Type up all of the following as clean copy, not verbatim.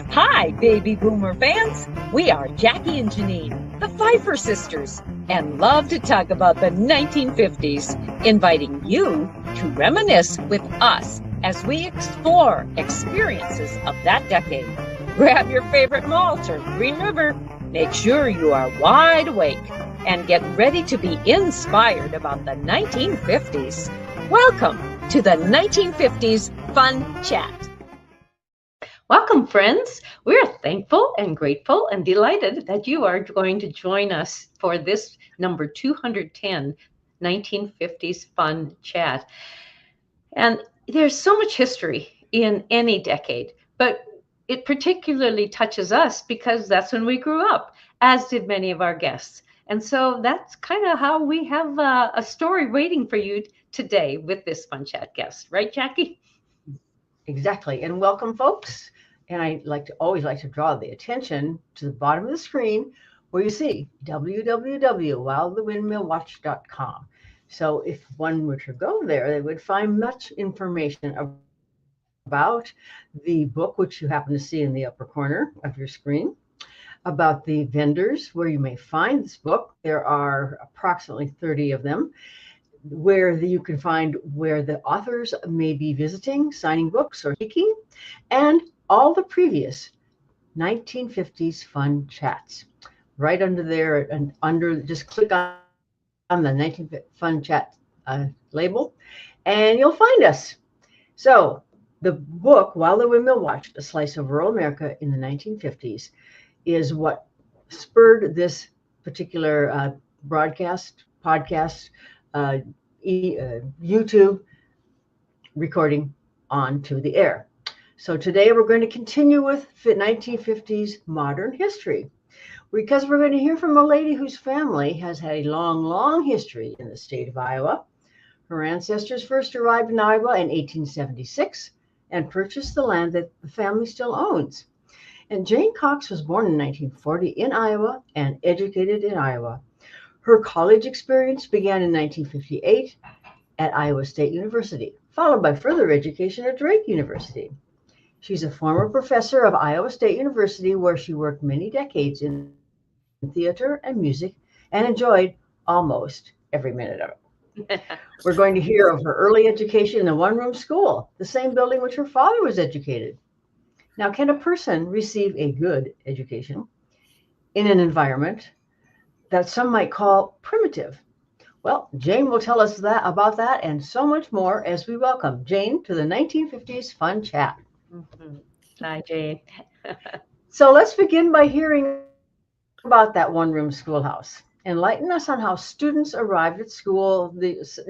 Hi, baby boomer fans. We are Jackie and Janine, the Pfeiffer sisters, and love to talk about the 1950s, inviting you to reminisce with us as we explore experiences of that decade. Grab your favorite malt or Green River. Make sure you are wide awake and get ready to be inspired about the 1950s. Welcome to the 1950s Fun Chat. Welcome, friends. We're thankful and grateful and delighted that you are going to join us for this number 210 1950s Fun Chat. And there's so much history in any decade, but it particularly touches us because that's when we grew up, as did many of our guests. And so that's kind of how we have a story waiting for you today with this Fun Chat guest. Right, Jackie? Exactly. And welcome, folks. And I always like to draw the attention to the bottom of the screen where you see www.whilethewindmillwatch.com. So if one were to go there, they would find much information about the book, which you happen to see in the upper corner of your screen, about the vendors where you may find this book. There are approximately 30 of them, where you can find where the authors may be visiting, signing books, or speaking, and all the previous 1950s Fun Chats. Right under there, and just click on the 1950s Fun Chat label, and you'll find us. So the book, While the Windmill Watched, A Slice of Rural America in the 1950s, is what spurred this particular podcast, YouTube recording onto the air. So today we're going to continue with 1950s modern history, because we're going to hear from a lady whose family has had a long, long history in the state of Iowa. Her ancestors first arrived in Iowa in 1876 and purchased the land that the family still owns. And Jane Cox was born in 1940 in Iowa and educated in Iowa. Her college experience began in 1958 at Iowa State University, followed by further education at Drake University. She's a former professor of Iowa State University, where she worked many decades in theater and music and enjoyed almost every minute of it. We're going to hear of her early education in a one-room school, the same building which her father was educated. Now, can a person receive a good education in an environment that some might call primitive? Well, Jane will tell us about that and so much more as we welcome Jane to the 1950s Fun Chat. Mm-hmm. Hi, Jane. So let's begin by hearing about that one-room schoolhouse. Enlighten us on how students arrived at school. These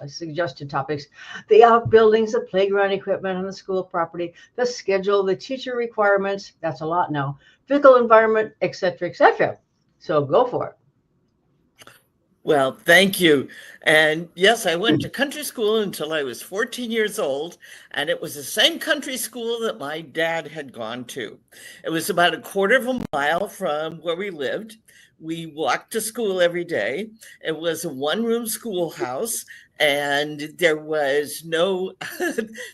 are suggested topics: the outbuildings, the playground equipment on the school property, the schedule, the teacher requirements. That's a lot now. Physical environment, etc., etc. So go for it. Well, thank you. And yes, I went to country school until I was 14 years old, and it was the same country school that my dad had gone to. It was about a quarter of a mile from where we lived. We walked to school every day. It was a one-room schoolhouse, and there was no,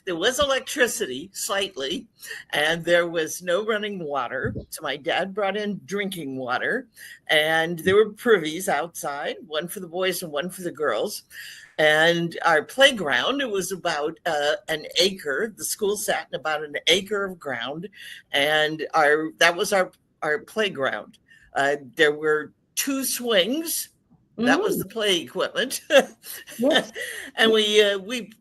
there was electricity slightly, and there was no running water. So my dad brought in drinking water, and there were privies outside, one for the boys and one for the girls. And our playground, it was about an acre. The school sat in about an acre of ground, and that was our playground. There were 2 swings. That was the play equipment. Yes. And we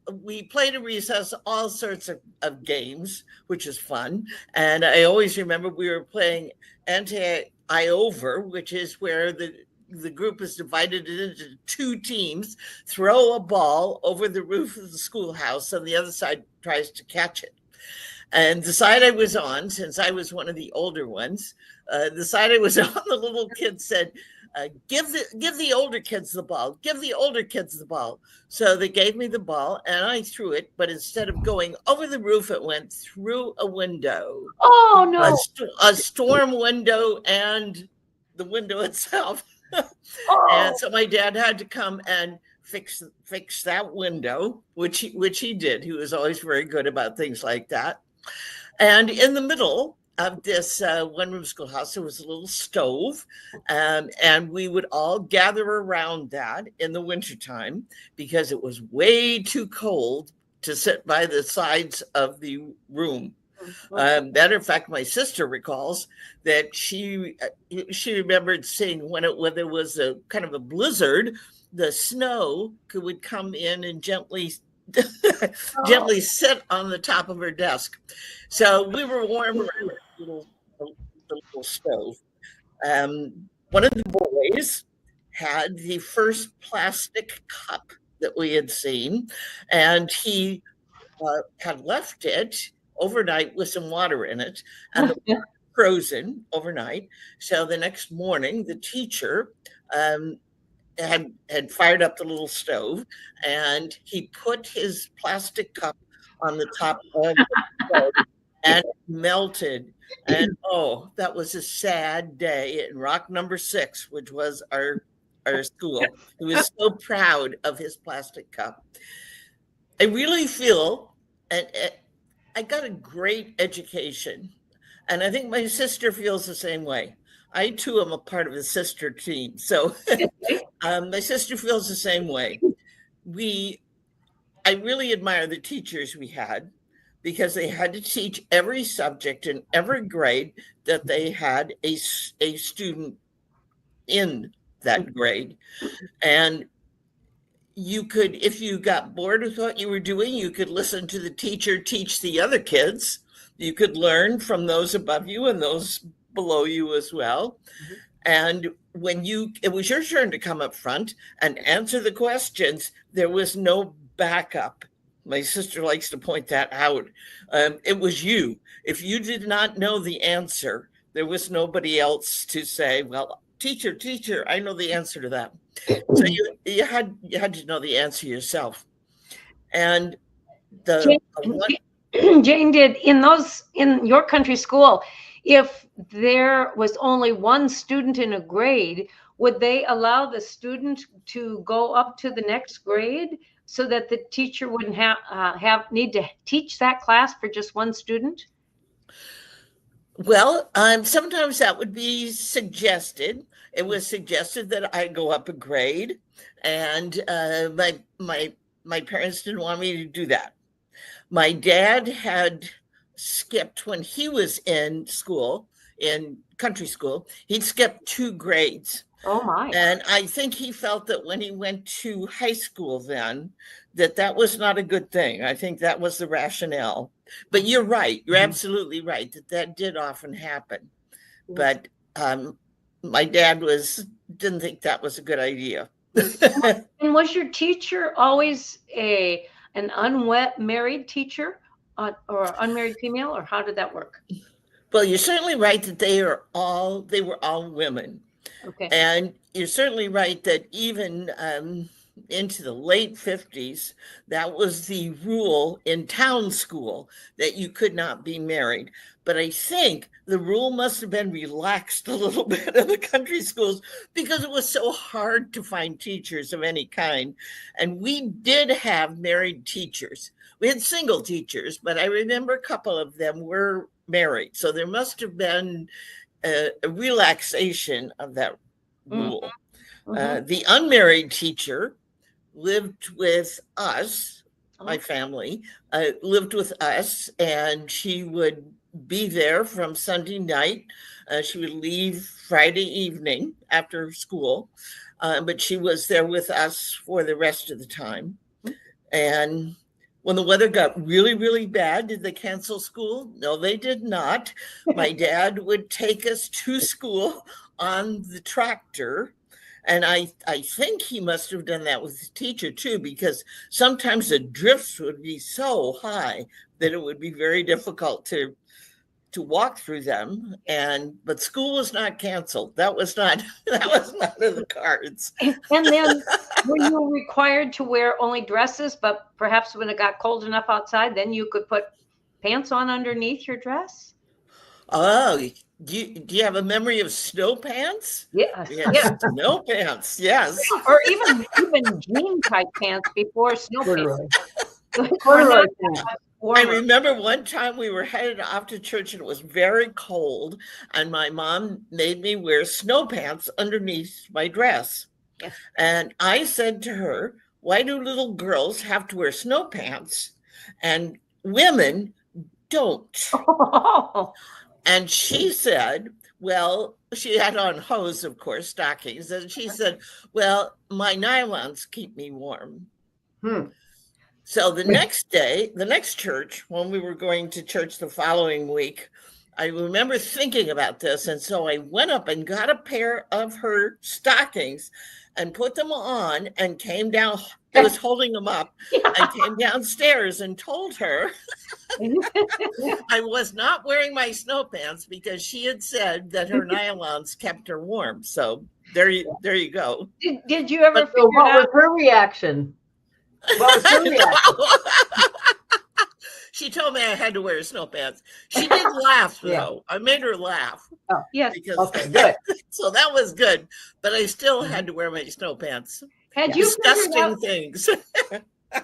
played at recess all sorts of games, which is fun. And I always remember we were playing anti-over, which is where the group is divided into 2 teams, throw a ball over the roof of the schoolhouse, and the other side tries to catch it. And the side I was on, since I was one of the older ones, the side I was on, the little kid said, give the older kids the ball, give the older kids the ball. So they gave me the ball and I threw it, but instead of going over the roof, it went through a window. Oh, no. A storm window and the window itself. Oh. And so my dad had to come and fix that window, which he did. He was always very good about things like that. And in the middle of this one-room schoolhouse, there was a little stove, and we would all gather around that in the wintertime because it was way too cold to sit by the sides of the room. Matter of fact, my sister recalls that she remembered seeing when there was a kind of a blizzard, the snow would come in and gently sit on the top of her desk. So we were warm around the little stove. One of the boys had the first plastic cup that we had seen, and he had left it overnight with some water in it, and the water frozen overnight. So the next morning, the teacher had fired up the little stove, and he put his plastic cup on the top of the stove, and it melted. And oh, that was a sad day in Rock Number 6, which was our school. He was so proud of his plastic cup. I really feel, and I got a great education, and I think my sister feels the same way. I too am a part of the sister team, so my sister feels the same way. I really admire the teachers we had because they had to teach every subject in every grade that they had a student in that grade. And you could, if you got bored with what you were doing, you could listen to the teacher teach the other kids. You could learn from those above you and those below you as well. And when it was your turn to come up front and answer the questions, there was no backup. My sister likes to point that out. It was you. If you did not know the answer, there was nobody else to say, well, teacher, I know the answer to that. So you had to know the answer yourself. And Jane, did in your country school, if there was only one student in a grade, would they allow the student to go up to the next grade so that the teacher wouldn't need to teach that class for just one student? Well, sometimes that would be suggested. It was suggested that I go up a grade, and my parents didn't want me to do that. My dad had skipped when he was in school, in country school. He'd skipped 2 grades. Oh my! And I think he felt that when he went to high school then, that was not a good thing. I think that was the rationale. But you're right. You're absolutely right that did often happen. But my dad didn't think that was a good idea. And was your teacher always an unmarried teacher or unmarried female, or how did that work? Well, you're certainly right that they were all women. Okay. And you're certainly right that even into the late 50s, that was the rule in town school, that you could not be married. But I think the rule must have been relaxed a little bit in the country schools because it was so hard to find teachers of any kind. And we did have married teachers. We had single teachers, but I remember a couple of them were married. So there must have been a relaxation of that rule. The unmarried teacher lived with us, my family, lived with us, and she would be there from Sunday night. She would leave Friday evening after school, but she was there with us for the rest of the time. And when the weather got really, really bad, did they cancel school? No, they did not. My dad would take us to school on the tractor. And I think he must have done that with his teacher too, because sometimes the drifts would be so high that it would be very difficult to walk through them. But school was not canceled. That was not in the cards. And then were you required to wear only dresses, but perhaps when it got cold enough outside, then you could put pants on underneath your dress? Oh, do you have a memory of snow pants? Yes. Snow pants, yes. Or even jean type pants before snow pants. I remember one time we were headed off to church and it was very cold, and my mom made me wear snow pants underneath my dress. Yes. And I said to her, why do little girls have to wear snow pants and women don't? And she said, well, she had on hose, of course, stockings. And she said, well, my nylons keep me warm. So the next day, the next church, when we were going to church the following week, I remember thinking about this. And so I went up and got a pair of her stockings and put them on and came down. I was holding them up and came downstairs and told her I was not wearing my snow pants because she had said that her nylons kept her warm. So there you go. Did you ever figure what out was her reaction? What was her reaction? She told me I had to wear snow pants. She did laugh, though. I made her laugh. Oh, yes. Because, okay, good. So that was good. But I still had to wear my snow pants. Had you disgusting things.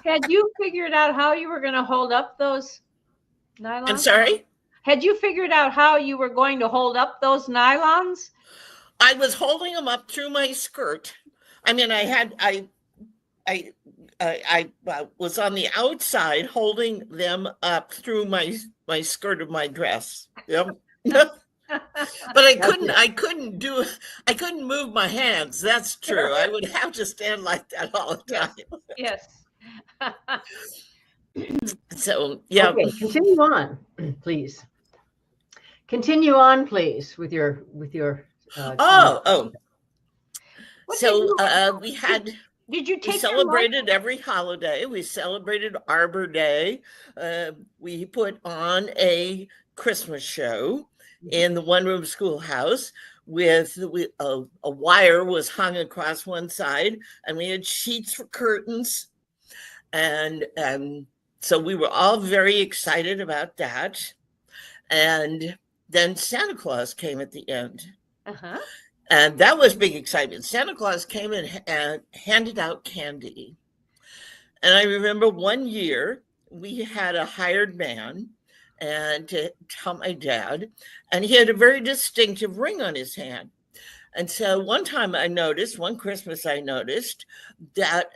Had you figured out how you were going to hold up those nylons? I'm sorry? Had you figured out how you were going to hold up those nylons? I was holding them up through my skirt. I mean, I was on the outside holding them up through my skirt of my dress. Yep. But I couldn't move my hands. That's true. I would have to stand like that all the time. Yes. So, yeah. Okay, continue on, please. Continue on, please, with your So we had. Did you take? We celebrated every holiday. We celebrated Arbor Day. We put on a Christmas show in the one-room schoolhouse with a wire was hung across one side, and we had sheets for curtains. And so we were all very excited about that. And then Santa Claus came at the end. Uh-huh. And that was big excitement. Santa Claus came in and handed out candy. And I remember one year we had a hired man and to tell my dad, and he had a very distinctive ring on his hand. And so one Christmas I noticed that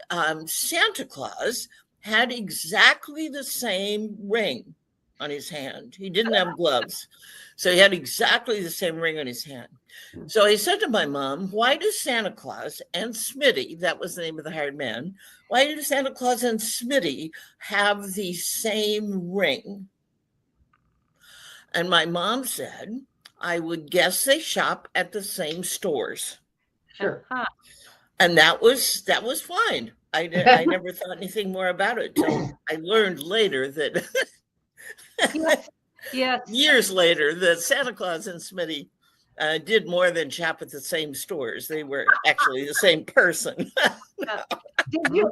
Santa Claus had exactly the same ring on his hand. He didn't have gloves. So he had exactly the same ring on his hand. So I said to my mom, why does Santa Claus and Smitty, that was the name of the hired man, why do Santa Claus and Smitty have the same ring? And my mom said, I would guess they shop at the same stores. Sure. And that was fine. I never thought anything more about it till I learned later that yes. Years later, that Santa Claus and Smitty did more than shop at the same stores. They were actually the same person. Did he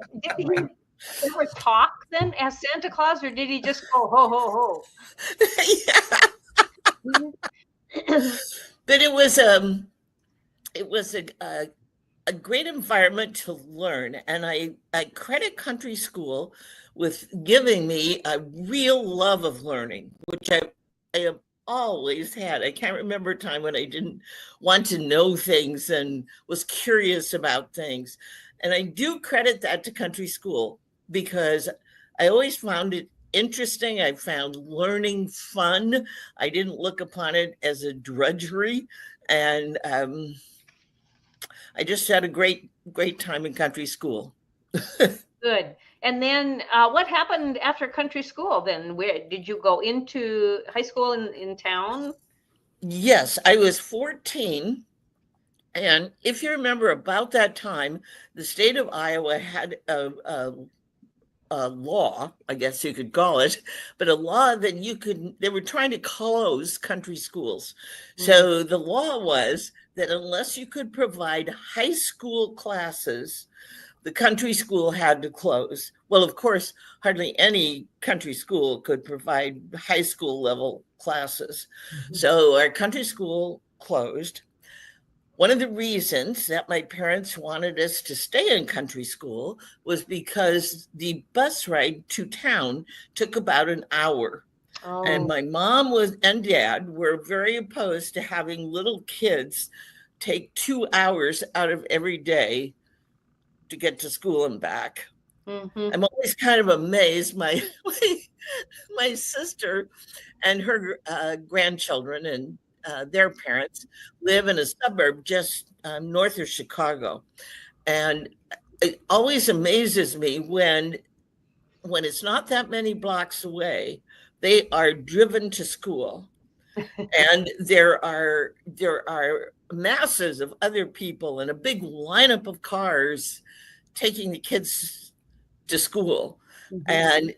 ever talk then as Santa Claus, or did he just go ho ho ho? Yeah. But it was a great environment to learn, and I credit country school with giving me a real love of learning, which I have always had. I can't remember a time when I didn't want to know things and was curious about things. And I do credit that to country school because I always found it interesting. I found learning fun. I didn't look upon it as a drudgery. And I just had a great time in country school. Good. And then what happened after country school then? Where did you go into high school in town? Yes, I was 14. And if you remember, about that time, the state of Iowa had a law, I guess you could call it, but a law that they were trying to close country schools. Mm-hmm. So the law was that unless you could provide high school classes, the country school had to close. Well, of course, hardly any country school could provide high school level classes. Mm-hmm. So our country school closed. One of the reasons that my parents wanted us to stay in country school was because the bus ride to town took about an hour. Oh. And my mom and dad were very opposed to having little kids take 2 hours out of every day to get to school and back. Mm-hmm. I'm always kind of amazed. My sister and her grandchildren and their parents live in a suburb just north of Chicago. And it always amazes me when it's not that many blocks away, they are driven to school. And there are masses of other people and a big lineup of cars taking the kids to school. Mhm. And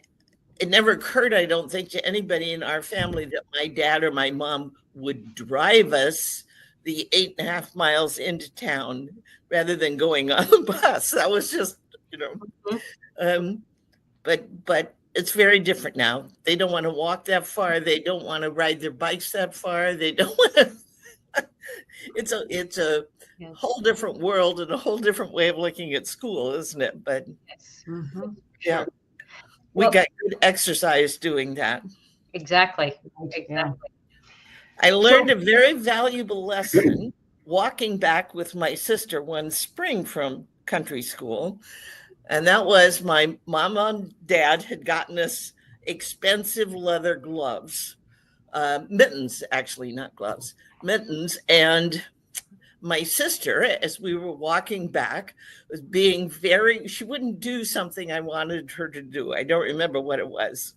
it never occurred, I don't think, to anybody in our family that my dad or my mom would drive us the 8.5 miles into town rather than going on the bus. That was just, but it's very different now. They don't want to walk that far. They don't want to ride their bikes that far. They don't want to. It's a Yes. whole different world and a whole different way of looking at school, isn't it? But Yes. Mhm. yeah, we Well- got good exercise doing that. Exactly. Yeah. Exactly. I learned a very valuable lesson walking back with my sister one spring from country school. And that was my mom and dad had gotten us expensive leather gloves, mittens, actually, not gloves, mittens. And my sister, as we were walking back, was being she wouldn't do something I wanted her to do. I don't remember what it was.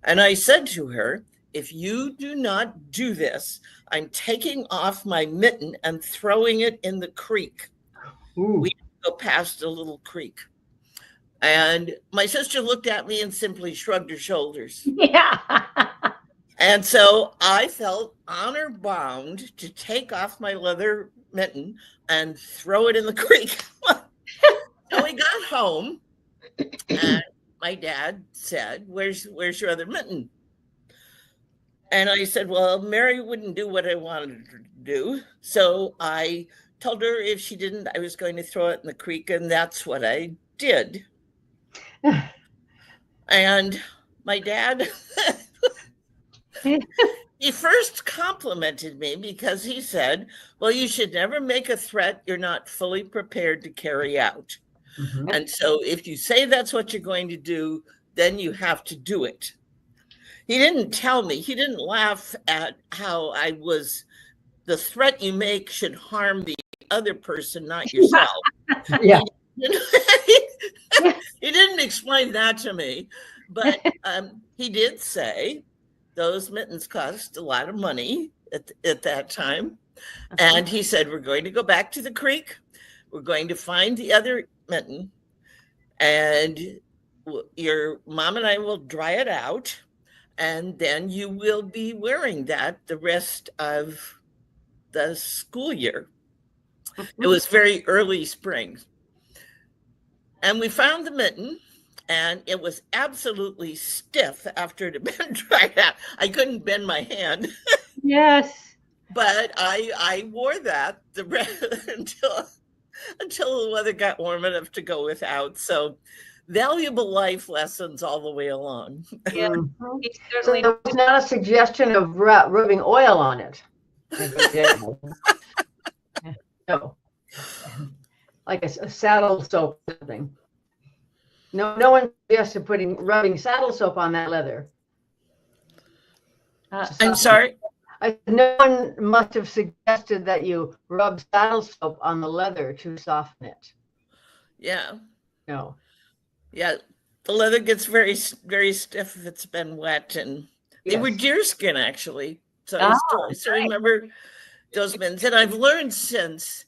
And I said to her, if you do not do this, I'm taking off my mitten and throwing it in the creek. Ooh. We go past a little creek. And my sister looked at me and simply shrugged her shoulders. Yeah. And so I felt honor bound to take off my leather mitten and throw it in the creek. So we got home and my dad said, where's your other mitten? And I said, well, Mary wouldn't do what I wanted her to do. So I told her if she didn't, I was going to throw it in the creek. And that's what I did. And my dad, he first complimented me because he said, well, you should never make a threat you're not fully prepared to carry out. Mhm. And so if you say that's what you're going to do, then you have to do it. He didn't tell me, he didn't laugh at how the threat you make should harm the other person, not yourself. Yeah. He didn't explain that to me, but he did say those mittens cost a lot of money at that time. And he said, we're going to go back to the creek. We're going to find the other mitten and your mom and I will dry it out. And then you will be wearing that the rest of the school year. It was very early spring. And we found the mitten and it was absolutely stiff after it had been dried out. I couldn't bend my hand. Yes. But I wore that until the weather got warm enough to go without. So valuable life lessons all the way along. Yeah. Mhm. He So certainly there was not a suggestion of rubbing oil on it. No. Like a saddle soap or something. No one suggested rubbing saddle soap on that leather. I'm sorry? No one must have suggested that you rub saddle soap on the leather to soften it. Yeah. No. Yeah. The leather gets very, very stiff if it's been wet. And they were deerskin, actually. So I still remember those mittens. And I've learned since,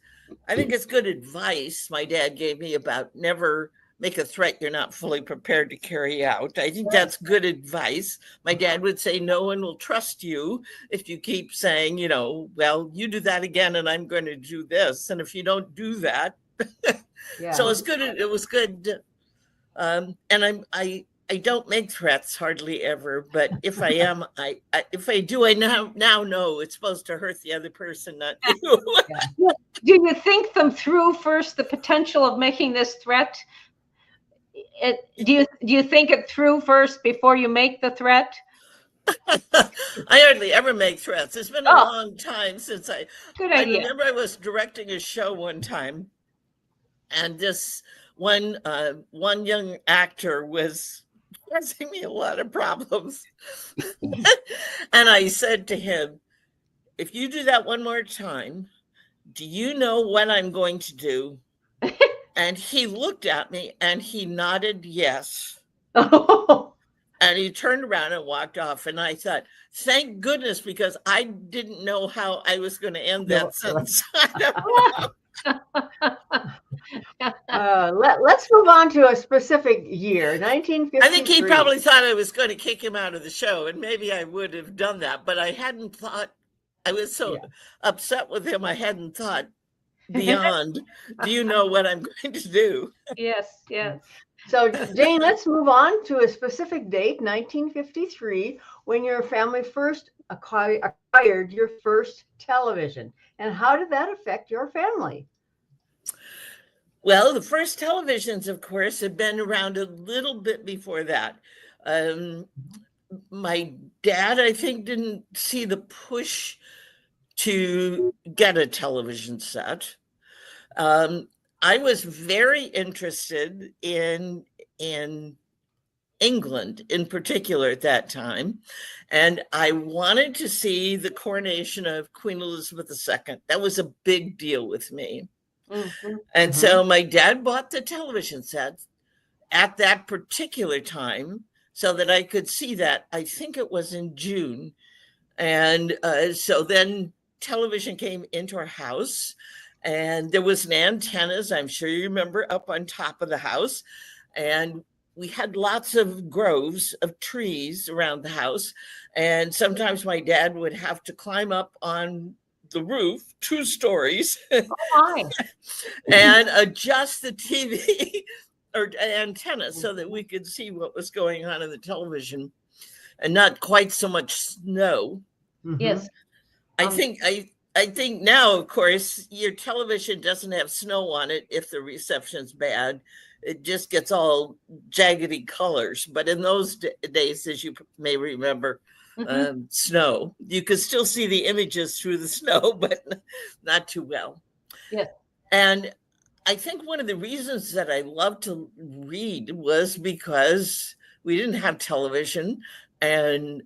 I think it's good advice my dad gave me about never make a threat you're not fully prepared to carry out. I think that's good advice. My dad would say, no one will trust you if you keep saying, well, you do that again and I'm going to do this. And if you don't do that. Yeah. So it's good. It was good. And I I don't make threats hardly ever, but if I am, if I do, I now know it's supposed to hurt the other person, not you. Do you think them through first, the potential of making this threat? Do you think it through first before you make the threat? I hardly ever make threats. It's been a long time since Good I idea. remember I was directing a show one time, and this one young actor was causing me a lot of problems. And I said to him, if you do that one more time, do you know what I'm going to do? And he looked at me and he nodded yes. Oh. And he turned around and walked off. And I thought, thank goodness, because I didn't know how I was going to end that sentence. Let's move on to a specific year, 1953. I think he probably thought I was going to kick him out of the show, and maybe I would have done that, but I hadn't thought. I was so upset with him, I hadn't thought beyond, do you know what I'm going to do? Yes, yes. So, Jane, let's move on to a specific date, 1953, when your family first acquired your first television. And how did that affect your family? Well, the first televisions, of course, had been around a little bit before that. My dad, I think, didn't see the push to get a television set. I was very interested in England in particular at that time. And I wanted to see the coronation of Queen Elizabeth II. That was a big deal with me. Mm-hmm. And so my dad bought the television set at that particular time so that I could see that. I think it was in June. And so then television came into our house. And there was an antenna, as I'm sure you remember, up on top of the house. And we had lots of groves of trees around the house. And sometimes my dad would have to climb up on the roof, 2 stories, and adjust the TV or antenna so that we could see what was going on in the television and not quite so much snow. Mm-hmm. Yes. I think now, of course, your television doesn't have snow on it if the reception's bad. It just gets all jaggedy colors. But in those days, as you may remember, snow, you could still see the images through the snow, but not too well. Yeah. And I think one of the reasons that I loved to read was because we didn't have television, and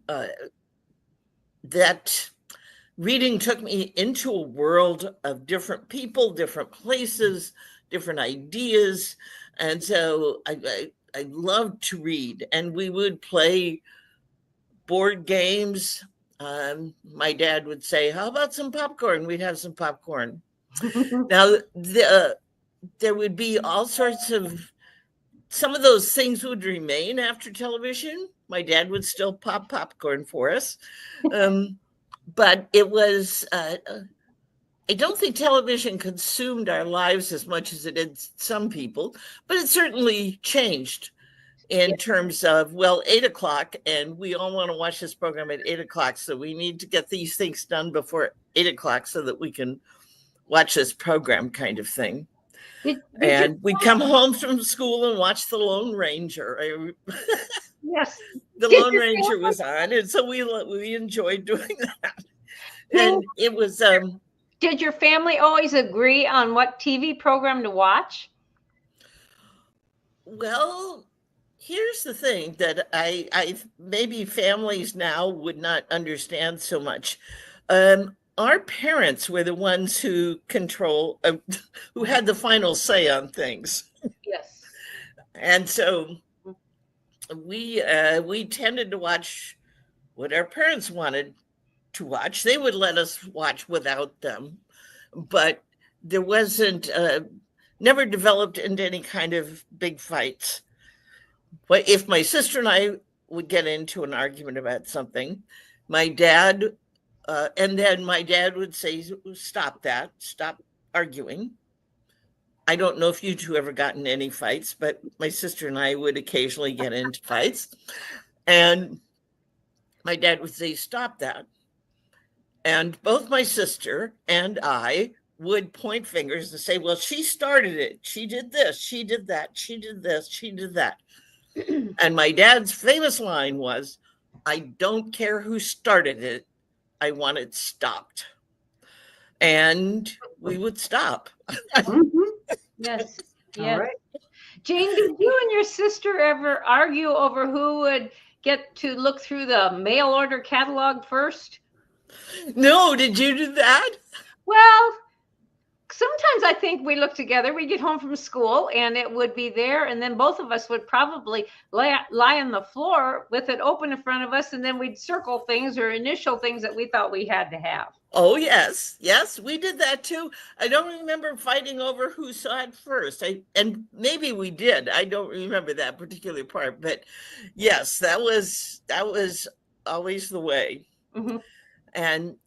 that reading took me into a world of different people, different places, different ideas. And so I loved to read, and we would play board games. My dad would say, how about some popcorn? We'd have some popcorn. Now, there would be all sorts of, some of those things would remain after television. My dad would still pop popcorn for us. But it was, I don't think television consumed our lives as much as it did some people, but it certainly changed in terms of, well, 8 o'clock, and we all want to watch this program at 8 o'clock. So we need to get these things done before 8 o'clock so that we can watch this program, kind of thing. And we come home from school and watch The Lone Ranger. Yes. The Lone Ranger was on, and so we enjoyed doing that. And it was. Did your family always agree on what TV program to watch? Well, here's the thing that I maybe families now would not understand so much. Our parents were the ones who who had the final say on things. Yes. And so we tended to watch what our parents wanted to watch. They would let us watch without them, but there wasn't, never developed into any kind of big fights. But if my sister and I would get into an argument about something, my dad, and then my dad would say, stop arguing. I don't know if you two ever got in any fights, but my sister and I would occasionally get into fights. And my dad would say, stop that. And both my sister and I would point fingers and say, well, she started it. She did this. She did that. She did this. She did that. And my dad's famous line was, I don't care who started it. I want it stopped. And we would stop. Yes. All Yes. right. Jane, did you and your sister ever argue over who would get to look through the mail order catalog first? No, did you do that? Well, sometimes I think we look together. We get home from school and it would be there, and then both of us would probably lie on the floor with it open in front of us, and then we'd circle things or initial things that we thought we had to have. Oh, yes. Yes, we did that too. I don't remember fighting over who saw it first. And maybe we did. I don't remember that particular part. But yes, that was always the way. Mm-hmm. And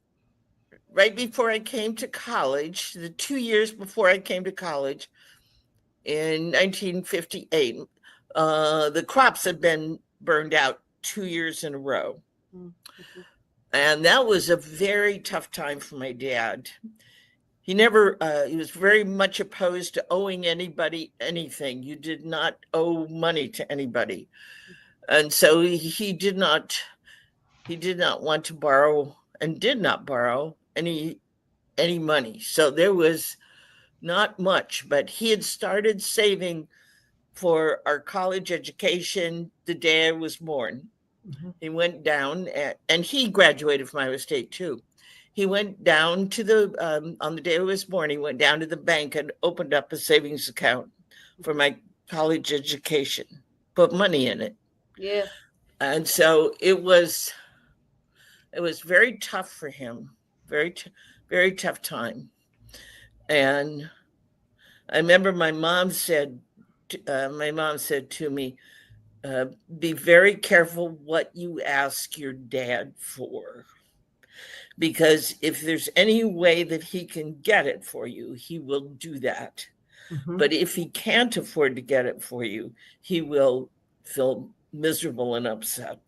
right before I came to college, the 2 years before I came to college in 1958, the crops had been burned out 2 years in a row. Mm-hmm. And that was a very tough time for my dad. He was very much opposed to owing anybody anything. You did not owe money to anybody. And so he did not want to borrow and did not borrow any money. So there was not much, but he had started saving for our college education the day I was born. Mm-hmm. He went down and he graduated from Iowa State too. He went down to on the day I was born, he went down to the bank and opened up a savings account for my college education, put money in it. Yeah. And so it was very tough for him, very tough time. And I remember my mom said to me, be very careful what you ask your dad for, because if there's any way that he can get it for you, he will do that. Mm-hmm. But if he can't afford to get it for you, he will feel miserable and upset.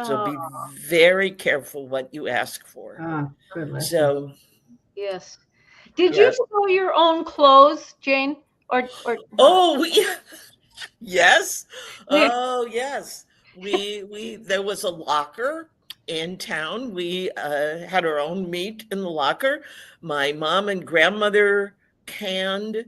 So be very careful what you ask for. Good lesson. So, yes. Did you sew your own clothes, Jane? Or oh, yeah. Yes. Oh, yes. There was a locker in town. We had our own meat in the locker. My mom and grandmother canned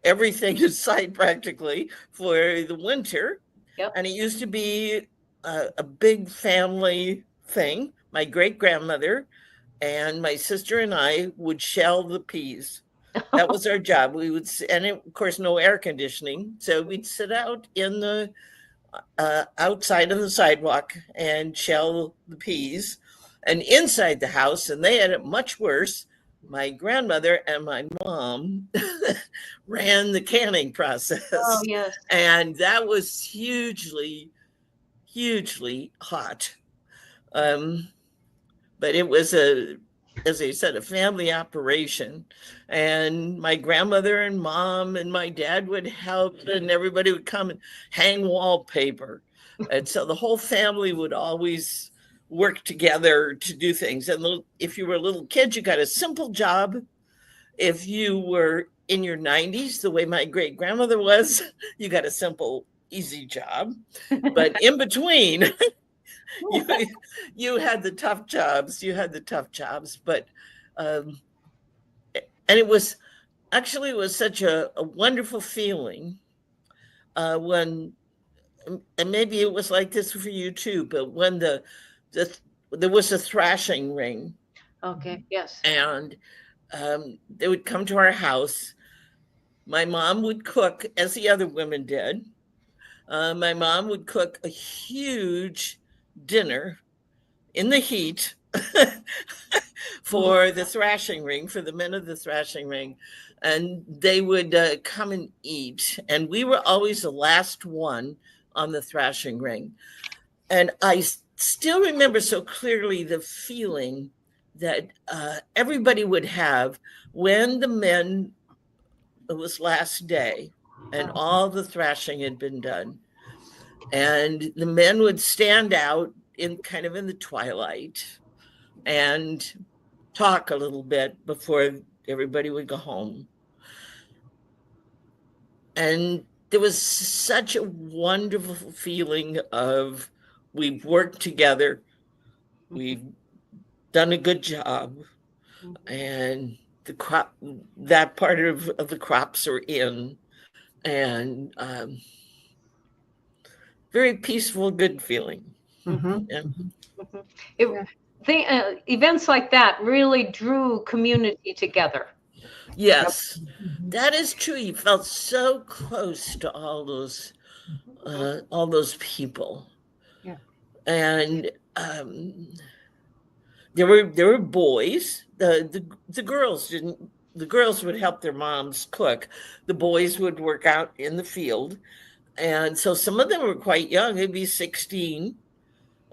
everything inside practically for the winter. Yep. And it used to be a big family thing. My great grandmother and my sister and I would shell the peas. That was our job. We would, and of course, no air conditioning. So we'd sit out in the outside on the sidewalk and shell the peas. And inside the house, and they had it much worse, my grandmother and my mom ran the canning process. Oh, yes. And that was hugely, hugely hot. But it was as I said, a family operation. And my grandmother and mom and my dad would help, and everybody would come and hang wallpaper. And so the whole family would always work together to do things. And if you were a little kid, you got a simple job. If you were in your 90s, the way my great grandmother was, you got a simple, easy job. But in between, you had the tough jobs. But and it was such a wonderful feeling when, and maybe it was like this for you too, but when there was a thrashing ring. Okay. Yes. And they would come to our house. My mom would cook, as the other women did. My mom would cook a huge dinner in the heat for the thrashing ring, for the men of the thrashing ring. And they would come and eat. And we were always the last one on the thrashing ring. And I still remember so clearly the feeling that everybody would have when the men it was last day, and all the thrashing had been done. And the men would stand out in kind of in the twilight and talk a little bit before everybody would go home. And there was such a wonderful feeling of we've worked together, we've done a good job, and the crop, that part of the crops are in, and very peaceful, good feeling. Yeah. Events like that really drew community together. Yes, that is true. You felt so close to all those people. Yeah. And there were boys. The girls didn't. The girls would help their moms cook. The boys would work out in the field, and so some of them were quite young. They'd be 16.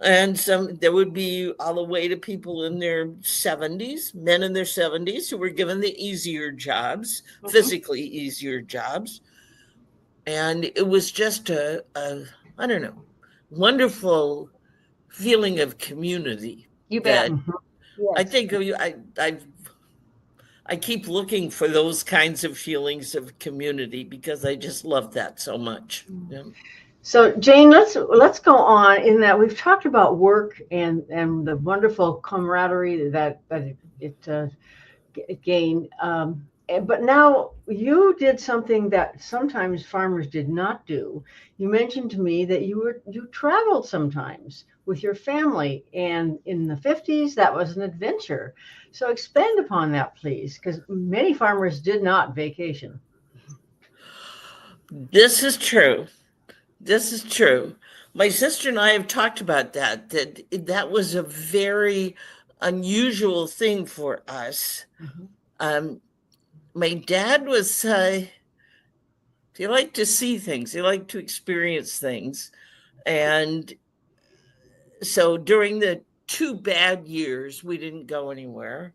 And there would be all the way to people in their 70s, men in their 70s who were given the easier jobs, physically easier jobs. And it was just a I don't know, wonderful feeling of community. You bet. Yes. I think I keep looking for those kinds of feelings of community because I just love that so much. Yeah. So Jane, let's go on in that we've talked about work and the wonderful camaraderie that it gained. But now you did something that sometimes farmers did not do. You mentioned to me that you traveled sometimes with your family, and in the 50s that was an adventure. So expand upon that, please, because many farmers did not vacation. This is true. This is true. My sister and I have talked about that was a very unusual thing for us. My dad was, he liked to see things. He liked to experience things. And so during the 2 bad years, we didn't go anywhere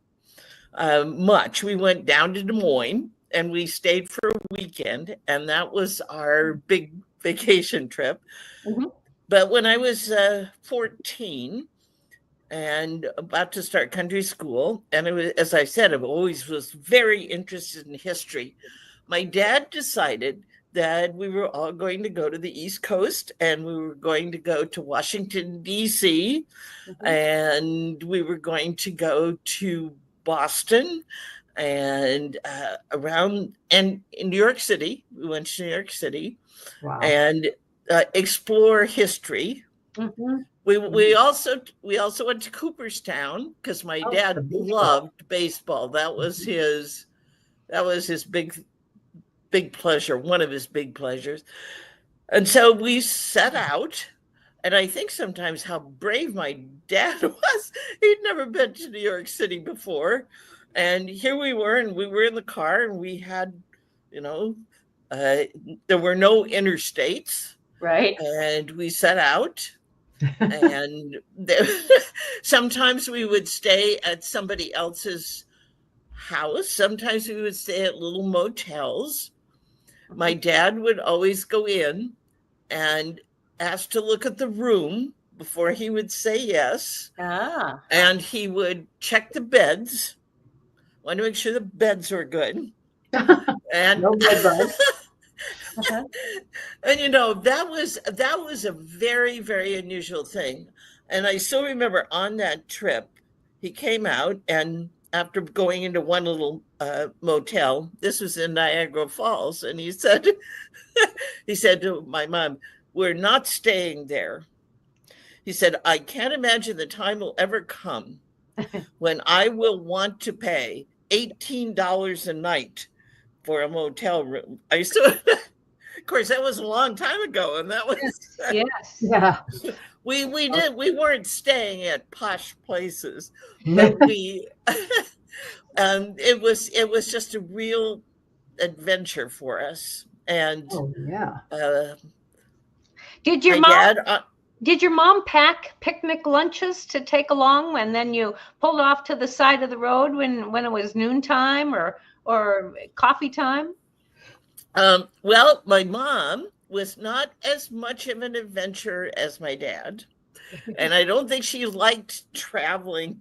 much. We went down to Des Moines and we stayed for a weekend. And that was our big vacation trip. But when I was 14 and about to start country school, and it was, as I said, I always was very interested in history. My dad decided that we were all going to go to the East Coast and we were going to go to Washington, D.C., and we were going to go to Boston and around, and in New York City. We went to New York City. Wow. And explore history. We also went to Cooperstown because my dad loved baseball. That was his big pleasure, one of his big pleasures. And so we set out, and I think sometimes how brave my dad was. He'd never been to New York City before, and here we were, and we were in the car, and we had, there were no interstates. Right. And we set out, and sometimes we would stay at somebody else's house. Sometimes we would stay at little motels. My dad would always go in and ask to look at the room before he would say yes. And he would check the beds, want to make sure the beds were good. And no bed bugs. And that was a very, very unusual thing. And I still remember on that trip, he came out, and after going into one little motel, this was in Niagara Falls, and he said to my mom, "We're not staying there." He said, "I can't imagine the time will ever come when I will want to pay $18 a night for a motel room." I used to, of course, that was a long time ago, and that was yes. Yeah. We weren't staying at posh places, but we it was just a real adventure for us. And did your mom pack picnic lunches to take along, and then you pulled off to the side of the road when it was noontime or coffee time? Well, my mom was not as much of an adventurer as my dad, and I don't think she liked traveling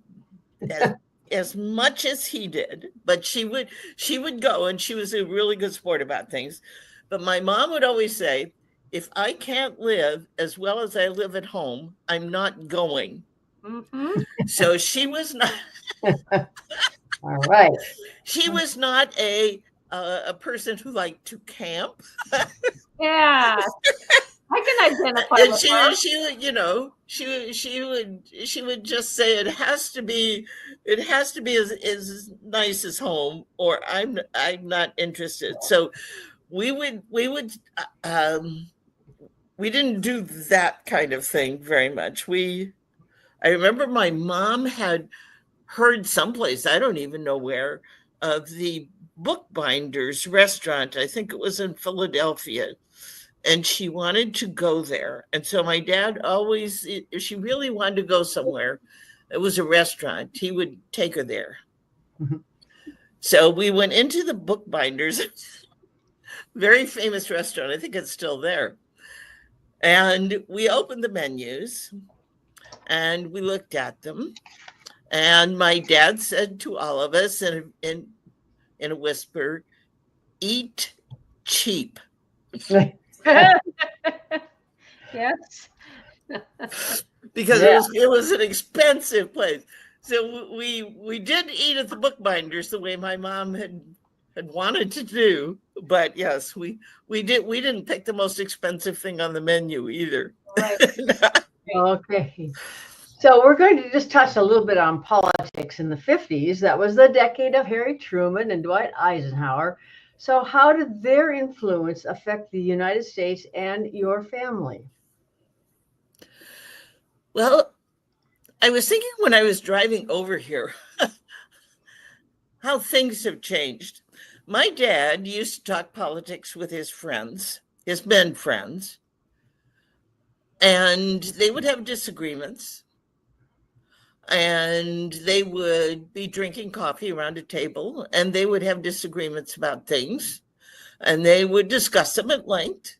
as much as he did. But she would go, and she was a really good sport about things. But my mom would always say, "If I can't live as well as I live at home, I'm not going." Mm-hmm. So she was not. All right. She was not a person who liked to camp. Yeah, I can identify And with she her. would, she would, she would just say it has to be as nice as home, or I'm not interested. So um, we didn't do that kind of thing very much. I remember my mom had heard someplace, I don't even know where, of the Bookbinders restaurant. I think it was in Philadelphia, and she wanted to go there. And so my dad always, if she really wanted to go somewhere, it was a restaurant, he would take her there. Mhm. So we went into the Bookbinders, very famous restaurant. I think it's still there. And we opened the menus and we looked at them. And my dad said to all of us in a whisper, "Eat cheap." Yes. Because Yeah. it was an expensive place. So we did eat at the Bookbinders the way my mom had wanted to do, but yes, we didn't pick the most expensive thing on the menu either. Right. Okay. So we're going to just touch a little bit on politics in the 50s. That was the decade of Harry Truman and Dwight Eisenhower. So how did their influence affect the United States and your family? Well, I was thinking when I was driving over here how things have changed. My dad used to talk politics with his friends, his men friends, and they would have disagreements, and they would be drinking coffee around a table, and they would have disagreements about things, and they would discuss them at length,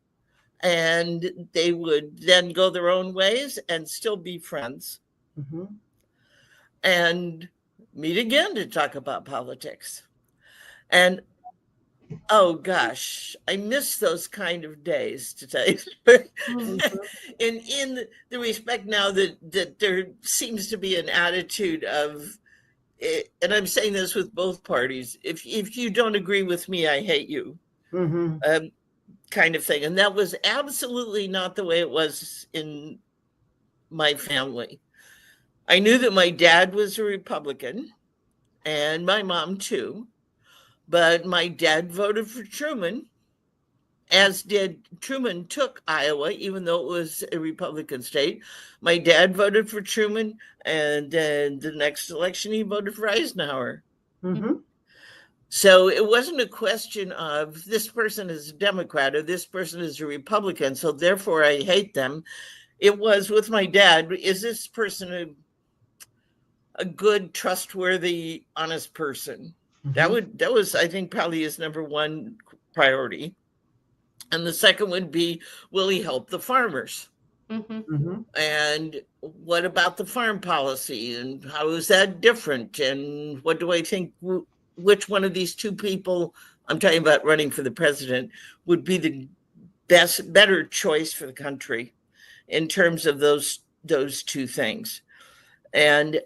and they would then go their own ways and still be friends, Mm-hmm. and meet again to talk about politics. And oh gosh, I miss those kind of days, to tell you. Mhm. In the respect now that there seems to be an attitude of, and I'm saying this with both parties, if you don't agree with me, I hate you, Mm-hmm. kind of thing. And that was absolutely not the way it was in my family. I knew that my dad was a Republican, and my mom too, but my dad voted for Truman, as did Truman took Iowa, even though it was a Republican state. My dad voted for Truman, and then the next election he voted for Eisenhower. Mm-hmm. So it wasn't a question of this person is a Democrat or this person is a Republican, so therefore I hate them. It was with my dad, is this person a good, trustworthy, honest person? Mm-hmm. That was, I think, probably his number one priority. And the second would be, will he help the farmers? Mhm. Mm-hmm. And what about the farm policy? And how is that different? And what do I think, which one of these two people, I'm talking about running for the president, would be the better choice for the country in terms of those two things? And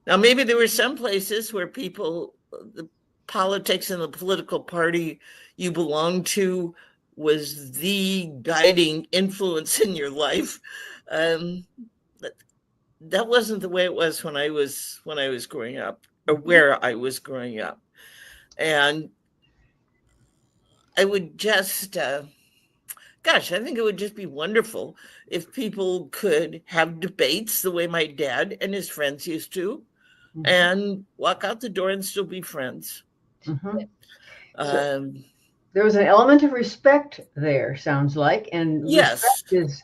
now maybe there were some places where the politics and the political party you belong to was the guiding influence in your life. But that wasn't the way it was when I was growing up, or where I was growing up. And I would just, gosh, I think it would just be wonderful if people could have debates the way my dad and his friends used to, Mm-hmm. and walk out the door and still be friends. Mm-hmm. There was an element of respect there, sounds like, and yes, respect is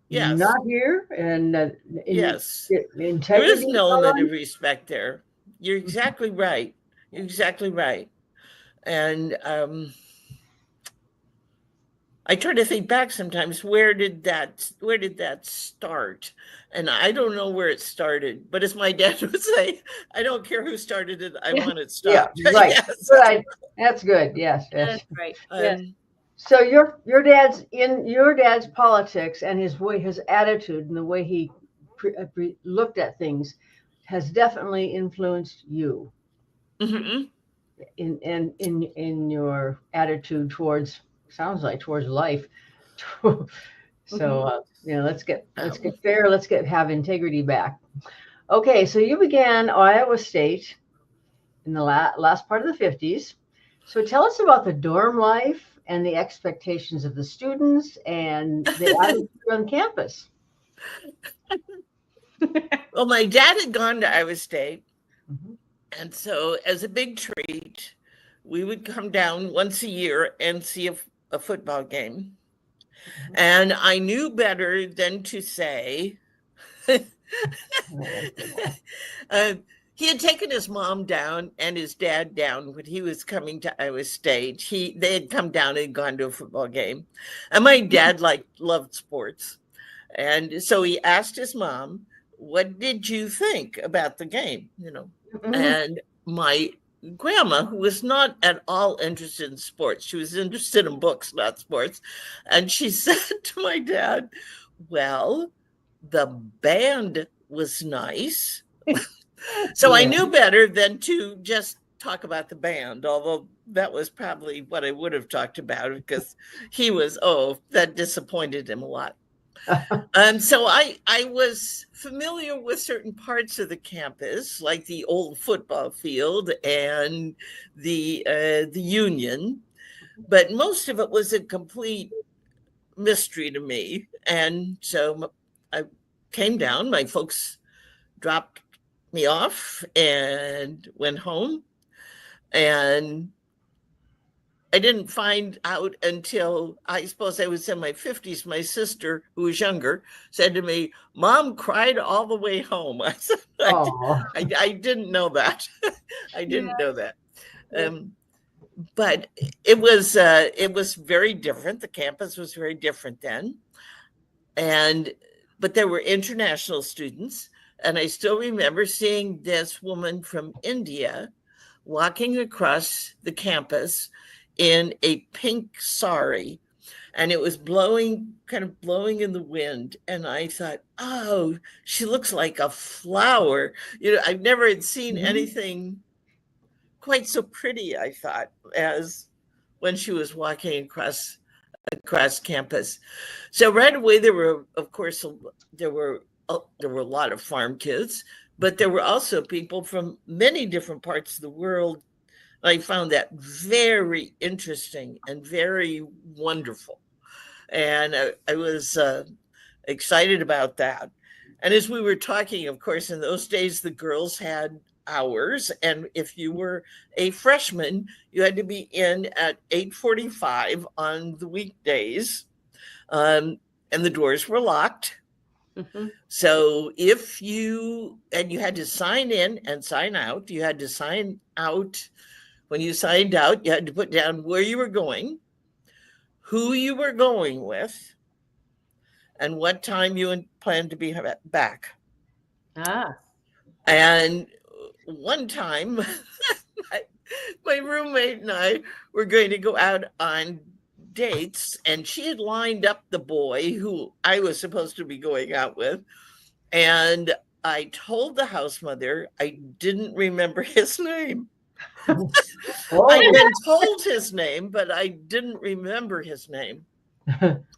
not here, and yes, integrity. there is an element of respect there. You're exactly right. You're exactly right. And I try to think back sometimes, where did that start? And I don't know where it started, but as my dad would say, I don't care who started it, I want it Yeah, stopped. right. Yes. Good. That's good. Yes, yes. That's right. Yes. So your dad's politics and his attitude and the way he looked at things has definitely influenced you Mm-hmm. in your attitude towards, sounds like, towards life. So let's get fair. Let's have integrity back. Okay, so you began Iowa State in the last part of the 50s. So tell us about the dorm life and the expectations of the students and the attitude on campus. Well, my dad had gone to Iowa State. Mhm. And so, as a big treat, we would come down once a year and see a football game. And I knew better than to say, he had taken his mom down and his dad down when he was coming to Iowa State. They had come down and gone to a football game. And my dad loved sports. And so he asked his mom, what did you think about the game? And my grandma, who was not at all interested in sports, she was interested in books, not sports. And she said to my dad, well, the band was nice. So I knew better than to just talk about the band, although that was probably what I would have talked about, because that disappointed him a lot. So I was familiar with certain parts of the campus, like the old football field and the Union, but most of it was a complete mystery to me. And so I came down. My folks dropped me off and went home, and I didn't find out until, I suppose I was in my 50s. My sister, who was younger, said to me, Mom cried all the way home. I said, I didn't know that. I didn't know that. But it was very different. The campus was very different then. But there were international students. And I still remember seeing this woman from India walking across the campus in a pink sari, and it was kind of blowing in the wind. And I thought, oh, she looks like a flower. I've never had seen anything quite so pretty, I thought, as when she was walking across campus. So right away, there were a lot of farm kids, but there were also people from many different parts of the world. I found that very interesting and very wonderful. And I was excited about that. And as we were talking, of course, in those days, the girls had hours. And if you were a freshman, you had to be in at 8:45 on the weekdays. And the doors were locked. So you had to sign in and sign out. You had to sign out. When you signed out, you had to put down where you were going, who you were going with, and what time you planned to be back. And one time, my roommate and I were going to go out on dates, and she had lined up the boy who I was supposed to be going out with. And I told the house mother I didn't remember his name. I'd been told his name, but I didn't remember his name.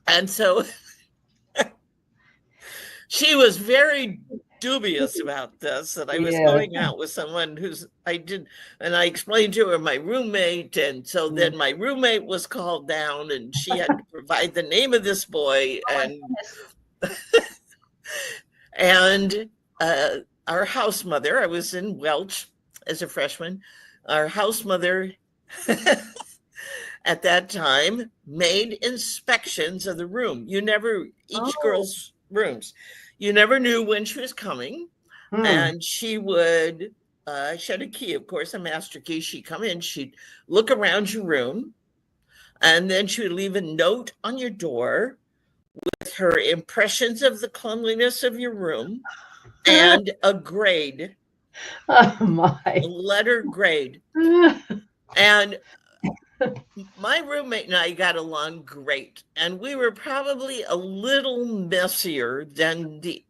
And so she was very dubious about this, that I was going out with someone and I explained to her my roommate. And so then my roommate was called down, and she had to provide the name of this boy. And our house mother, I was in Welch as a freshman, our house mother at that time made inspections of the room. Each girl's rooms, you never knew when she was coming. And she would she had a key, of course, a master key. She'd come in, she'd look around your room, and then she would leave a note on your door with her impressions of the cleanliness of your room and a grade, Oh a my. letter grade. And my roommate and I got along great, and we were probably a little messier than the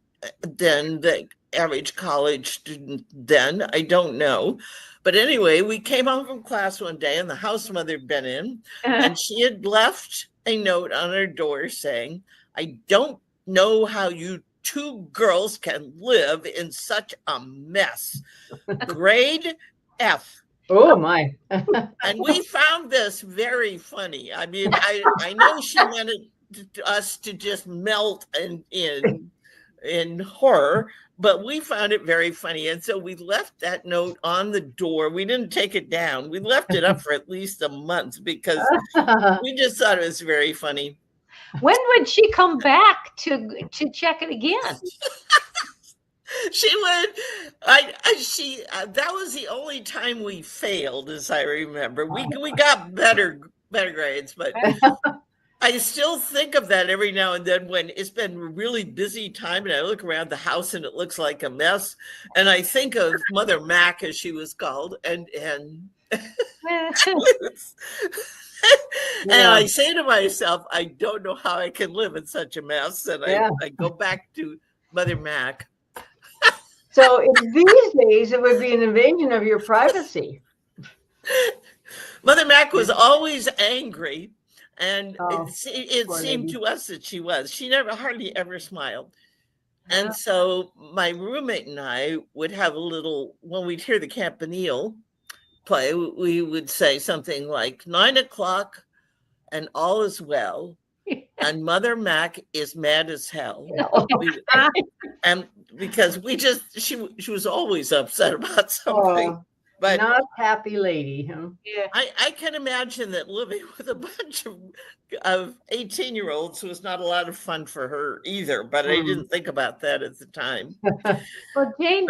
average college student then. I don't know. But anyway, we came home from class one day, and the house mother had been in, and she had left a note on her door saying, "I don't know how you two girls can live in such a mess. Grade F." Oh my. And we found this very funny. I mean, I know she wanted us to just melt in horror, but we found it very funny. And so we left that note on the door. We didn't take it down. We left it up for at least a month because we just thought it was very funny. When would she come back to check it again? She would. That was the only time we failed, as I remember. We got better grades, but I still think of that every now and then when it's been a really busy time and I look around the house and it looks like a mess. And I think of Mother Mac, as she was called, and and I say to myself, I don't know how I can live in such a mess. And I go back to Mother Mac. So in these days, it would be an invasion of your privacy. Mother Mac was always angry, and it seemed lady. to us that she was. She hardly ever smiled. And so my roommate and I would have a little, when we'd hear the campanile play, we would say something like 9 o'clock and all is well. And Mother Mac is mad as hell. And because she was always upset about something. But not happy lady, huh? Yeah. I can imagine that living with a bunch of 18-year-olds was not a lot of fun for her either, but I didn't think about that at the time. Well, Jane,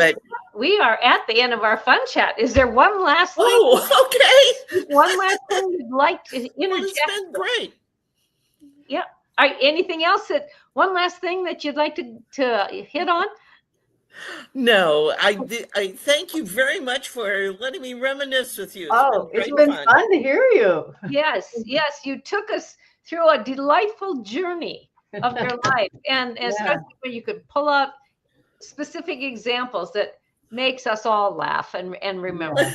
we are at the end of our fun chat. Is there one last thing? Oh, okay. One last thing you'd like to interject? It's been great. Yeah. Anything else one last thing that you'd like to hit on? No, I thank you very much for letting me reminisce with you. It's been fun to hear you. Yes, you took us through a delightful journey of your life, and especially when you could pull out specific examples that makes us all laugh and remember.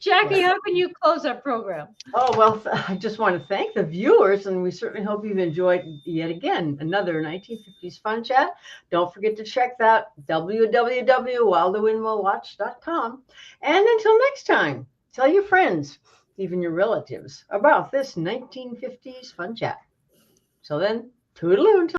Jackie, how can you close our program? Oh, well, I just want to thank the viewers, and we certainly hope you've enjoyed yet again another 1950s Fun Chat. Don't forget to check that www.wildthewindwillwatch.com. And until next time, tell your friends, even your relatives, about this 1950s Fun Chat. So then, toodaloo until